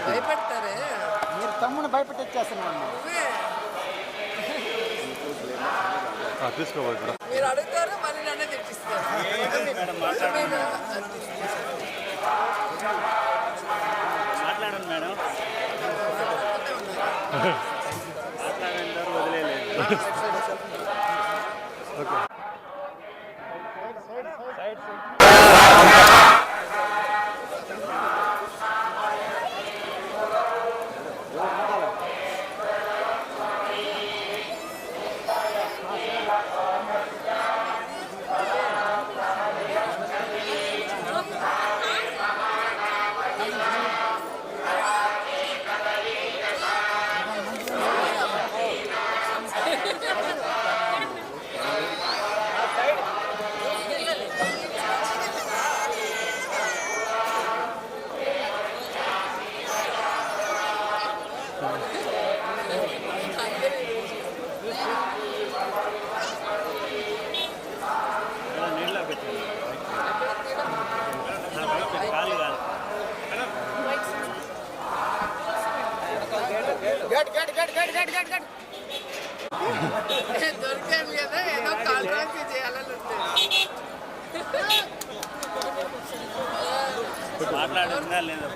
భయపెడతారే మీరు తమ్ముని భయపెట్టేస్తున్నాను. తీసుకోవాలి మీరు అడుగుతారు మళ్ళీ నన్నే తెప్పిస్తారు. మాట్లాడండి మేడం, మాట్లాడండి వదిలేదు. దొరికాను కదా ఏదో కాంట్రాక్ట్ చేయాలని మాట్లాడుతుందా లేదా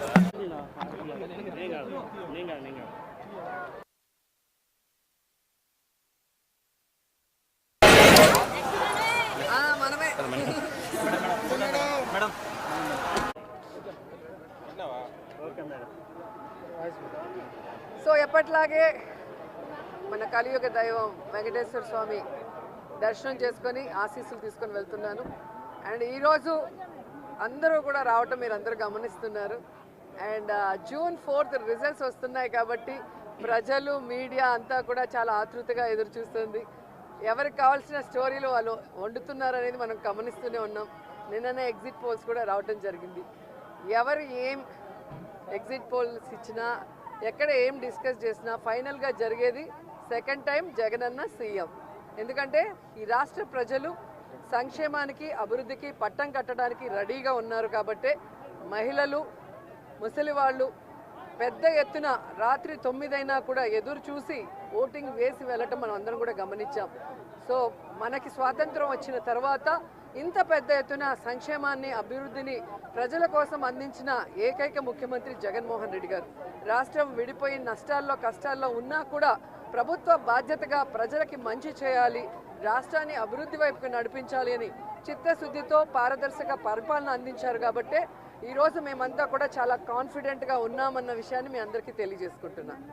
మనమే. మేడం సో ఎప్పట్లాగే మన కలియుగ దైవం వెంకటేశ్వర స్వామి దర్శనం చేసుకొని ఆశీస్సులు తీసుకొని వెళ్తున్నాను. అండ్ ఈరోజు అందరూ కూడా రావటం మీరు అందరూ గమనిస్తున్నారు. అండ్ June 4th రిజల్ట్స్ వస్తున్నాయి కాబట్టి ప్రజలు మీడియా అంతా కూడా చాలా ఆతృతగా ఎదురు చూస్తుంది. ఎవరికి కావాల్సిన స్టోరీలు వాళ్ళు వండుతున్నారు అనేది మనం గమనిస్తూనే ఉన్నాం. నిన్ననే ఎగ్జిట్ పోల్స్ కూడా రావటం జరిగింది. ఎవరు ఏం ఎగ్జిట్ పోల్స్ ఇచ్చినా ఎక్కడ ఏం డిస్కస్ చేసినా ఫైనల్గా జరిగేది సెకండ్ టైం జగనన్న సీఎం. ఎందుకంటే ఈ రాష్ట్ర ప్రజలు సంక్షేమానికి అభివృద్ధికి పట్టం కట్టడానికి రెడీగా ఉన్నారు కాబట్టే మహిళలు ముసలి వాళ్ళు పెద్ద ఎత్తున రాత్రి 9 అయినా కూడా ఎదురు చూసి ఓటింగ్ వేసి వెళ్ళటం మనం అందరం కూడా గమనించాం. సో మనకి స్వాతంత్రం వచ్చిన తర్వాత ఇంత పెద్ద ఎత్తున సంక్షేమాన్ని అభివృద్ధిని ప్రజల కోసం అందించిన ఏకైక ముఖ్యమంత్రి జగన్మోహన్ రెడ్డి గారు. రాష్ట్రం విడిపోయి నష్టాల్లో కష్టాల్లో ఉన్నా కూడా ప్రభుత్వ బాధ్యతగా ప్రజలకి మంచి చేయాలి, రాష్ట్రాన్ని అభివృద్ధి వైపుకు నడిపించాలి అని చిత్తశుద్ధితో పారదర్శక పరిపాలన అందించారు. కాబట్టే ఈరోజు మేమంతా కూడా చాలా కాన్ఫిడెంట్గా ఉన్నామన్న విషయాన్ని మీ అందరికీ తెలియజేసుకుంటున్నాను.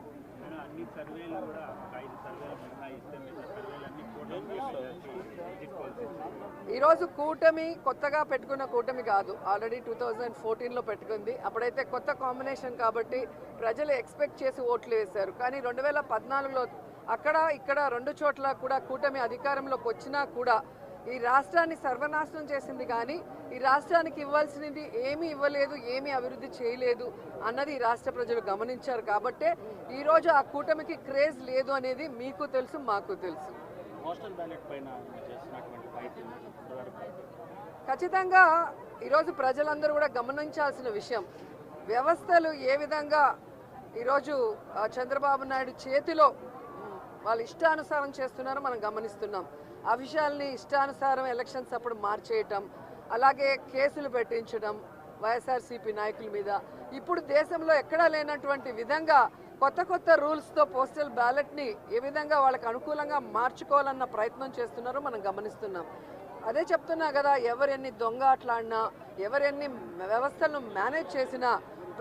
ఈరోజు కూటమి కొత్తగా పెట్టుకున్న కూటమి కాదు, ఆల్రెడీ 2014లో పెట్టుకుంది. అప్పుడైతే కొత్త కాంబినేషన్ కాబట్టి ప్రజలు ఎక్స్పెక్ట్ చేసి ఓట్లు వేశారు. కానీ 2014లో అక్కడ ఇక్కడ 2 చోట్ల కూడా కూటమి అధికారంలోకి వచ్చినా కూడా ఈ రాష్ట్రాన్ని సర్వనాశనం చేసింది. కానీ ఈ రాష్ట్రానికి ఇవ్వాల్సినది ఏమీ ఇవ్వలేదు, ఏమీ అభివృద్ధి చేయలేదు అన్నది ఈ రాష్ట్ర ప్రజలు గమనించారు. కాబట్టే ఈరోజు ఆ కూటమికి క్రేజ్ లేదు అనేది మీకు తెలుసు, మాకు తెలుసు. ఖచ్చితంగా ఈరోజు ప్రజలందరూ కూడా గమనించాల్సిన విషయం, వ్యవస్థలు ఏ విధంగా ఈరోజు చంద్రబాబు నాయుడు చేతిలో వాళ్ళు ఇష్టానుసారం చేస్తున్నారో మనం గమనిస్తున్నాం. ఆ విషయాల్ని ఇష్టానుసారం ఎలక్షన్స్ అప్పుడు మార్చేయటం, అలాగే కేసులు పెట్టించడం వైఎస్ఆర్సీపీ నాయకుల మీద. ఇప్పుడు దేశంలో ఎక్కడా లేనటువంటి విధంగా కొత్త కొత్త రూల్స్తో పోస్టల్ బ్యాలెట్ని ఏ విధంగా వాళ్ళకి అనుకూలంగా మార్చుకోవాలన్న ప్రయత్నం చేస్తున్నారో మనం గమనిస్తున్నాం. అదే చెప్తున్నా కదా, ఎవరెన్ని దొంగ ఆటలాడినా, ఎవరెన్ని వ్యవస్థలను మేనేజ్ చేసినా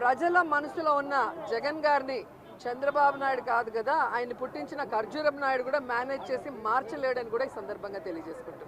ప్రజల మనసులో ఉన్న జగన్ గారిని చంద్రబాబు నాయుడు కాదు కదా, ఆయన పుట్టించిన ఖర్జూరపు నాయుడు కూడా మేనేజ్ చేసి మార్చలేడని కూడా ఈ సందర్భంగా తెలియజేసుకుంటున్నాను.